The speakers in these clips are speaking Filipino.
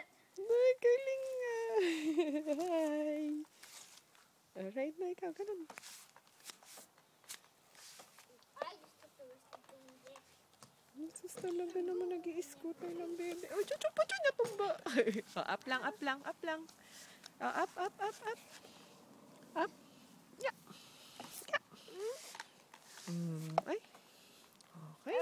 Ay, galing nga. Hi. Alright na ikaw, ganun. Jesus, talaga naman nag-i-scooter ng bebe. Oh, chuchu pa niya tumba. Up lang, up lang, up lang. Up, up, up, up. Up. Yeah. Yeah. Ay. Okay.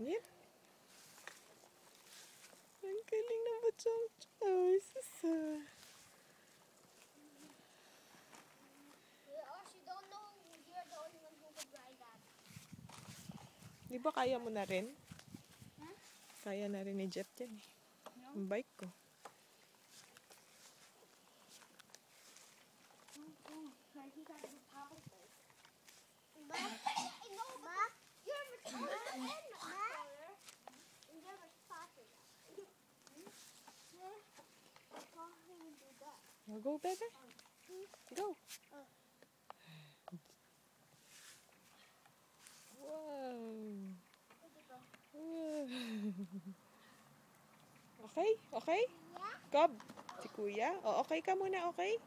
Yan. Ang galing ng batang chow. Sasa. Di ba kaya mo na rin? Kaya na rin ni Jeff yan eh. Ang bike ko. Go, baby. Go. Wow. Okay? Okay? Cobb, si Kuya. O, okay ka muna, okay?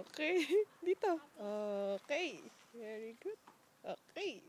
Okay. Dito. Okay. Very good. Okay.